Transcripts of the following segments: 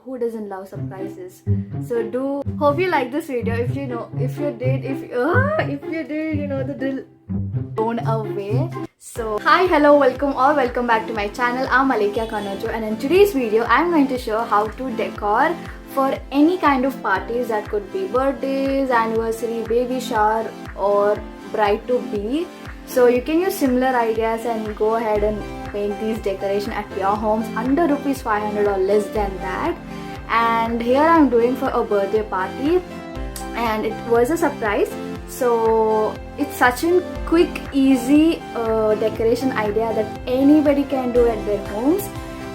who doesn't love surprises? So do hope you like this video. If you know, if you did, if you did, you know the drill. Blown away. So hi, hello, welcome or welcome back to my channel. I'm Alekia Kanojo, and in today's video I'm going to show how to decor for any kind of parties. That could be birthdays, anniversary, baby shower, or bride to be. So you can use similar ideas and go ahead and make these decoration at your homes under rupees 500 or less than that. And here I'm doing for a birthday party, and it was a surprise. So it's such a quick, easy decoration idea that anybody can do at their homes,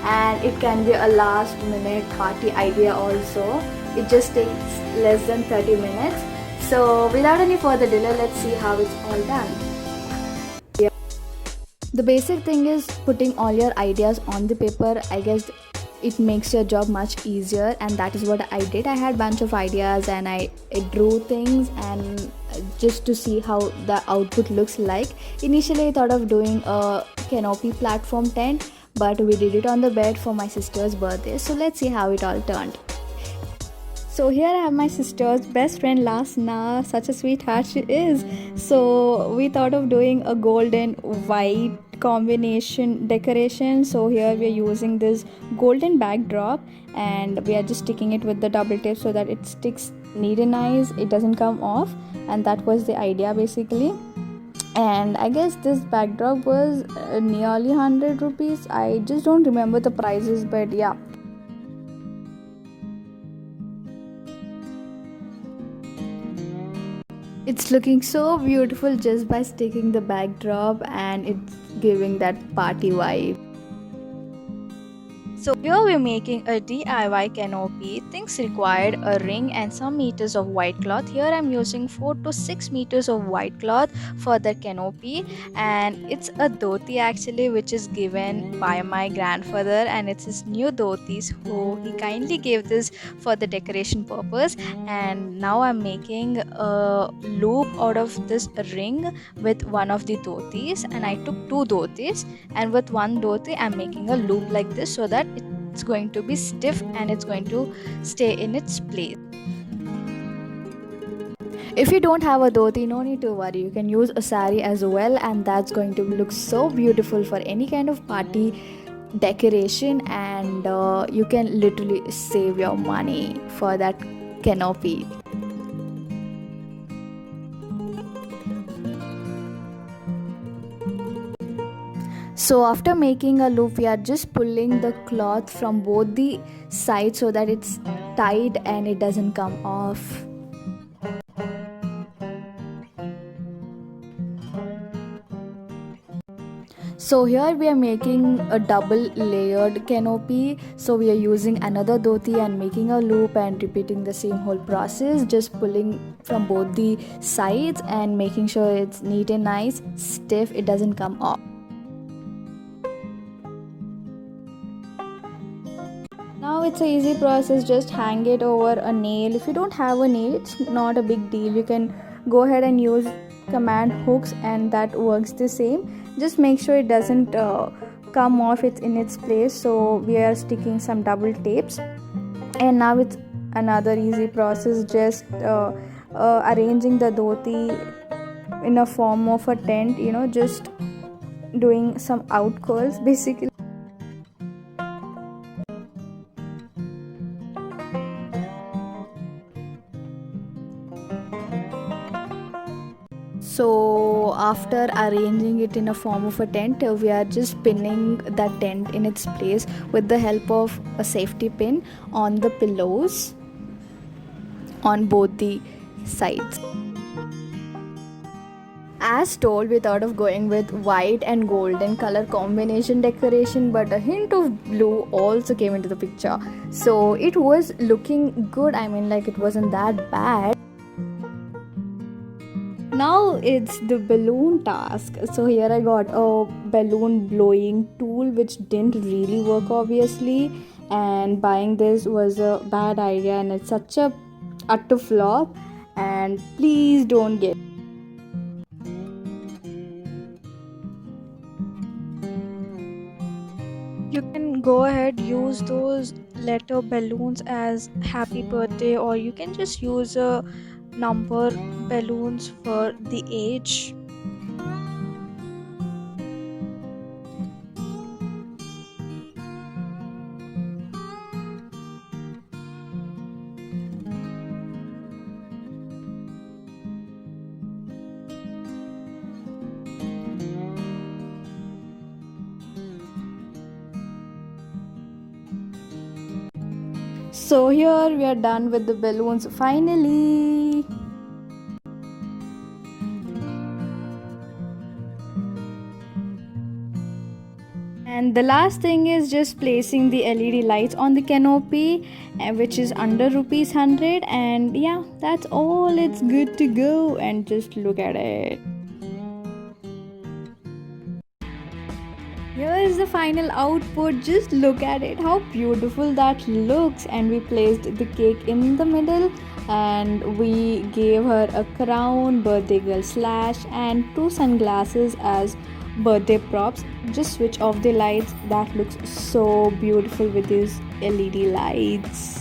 and it can be a last minute party idea also. It just takes less than 30 minutes. So without any further delay, let's see how it's all done. The basic thing is putting all your ideas on the paper. I guess it makes your job much easier, and that is what I did. I had a bunch of ideas and I drew things, and just to see how the output looks like. Initially I thought of doing a canopy platform tent, but we did it on the bed for my sister's birthday. So let's see how it all turned. So here I have my sister's best friend Lasna, such a sweetheart she is. So we thought of doing a gold and white combination decoration. So here we are using this golden backdrop, and we are just sticking it with the double tape so that it sticks neat and nice, it doesn't come off. And that was the idea basically. And I guess this backdrop was nearly 100 rupees. I just don't remember the prices, but yeah. It's looking so beautiful just by sticking the backdrop, and it's giving that party vibe. So here we're making a DIY canopy. Things required a ring and some meters of white cloth. Here I'm using 4 to 6 meters of white cloth for the canopy, and it's a dhoti actually, which is given by my grandfather, and it's his new dhotis who he kindly gave this for the decoration purpose. And now I'm making a loop out of this ring with one of the dhotis, and I took 2 dhotis, and with one dhoti I'm making a loop like this so that it's going to be stiff and it's going to stay in its place. If you don't have a dhoti, no need to worry, you can use a sari as well, and that's going to look so beautiful for any kind of party decoration. And you can literally save your money for that canopy. So after making a loop, we are just pulling the cloth from both the sides so that it's tight and it doesn't come off. So here we are making a double layered canopy. So we are using another dhoti and making a loop and repeating the same whole process, just pulling from both the sides and making sure it's neat and nice, stiff, it doesn't come off. Now it's an easy process, just hang it over a nail. If you don't have a nail, it's not a big deal. You can go ahead and use command hooks, and that works the same. Just make sure it doesn't come off, it's in its place. So we are sticking some double tapes, and now it's another easy process, just arranging the dhoti in a form of a tent, you know, just doing some out curls basically. So after arranging it in a form of a tent, we are just pinning that tent in its place with the help of a safety pin on the pillows on both the sides. As told, we thought of going with white and golden color combination decoration, but a hint of blue also came into the picture. So it was looking good. I mean, like, it wasn't that bad. Now it's the balloon task. So here I got a balloon blowing tool, which didn't really work obviously, and buying this was a bad idea, and it's such a utter flop, and please don't get. You can go ahead, use those letter balloons as happy birthday, or you can just use a number balloons for the age. So here we are done with the balloons finally. And the last thing is just placing the LED lights on the canopy, which is under rupees 100. And yeah, that's all. It's good to go. And just look at it. Here is the final output. Just look at it, how beautiful that looks. And we placed the cake in the middle, and we gave her a crown, birthday girl slash, and two sunglasses as birthday props. Just switch off the lights. That looks so beautiful with these LED lights.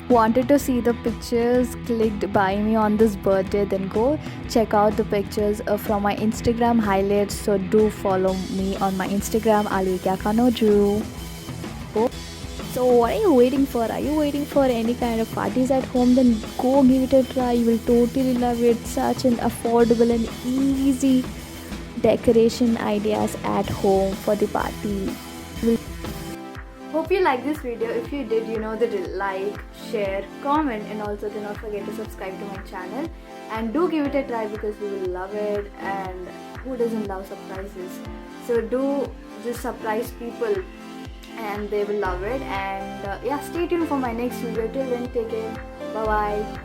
Wanted to see the pictures clicked by me on this birthday, then go check out the pictures from my Instagram highlights. So do follow me on my Instagram, Alika Kanoju. So what are you waiting for? Are you waiting for any kind of parties at home? Then go give it a try. You will totally love it. Such an affordable and easy decoration ideas at home for the party. Hope you like this video. If you did, you know the drill. Like, share, comment, and also do not forget to subscribe to my channel. And do give it a try because you will love it. And who doesn't love surprises? So do just surprise people and they will love it. And yeah, stay tuned for my next video. Till then, take care. Bye bye.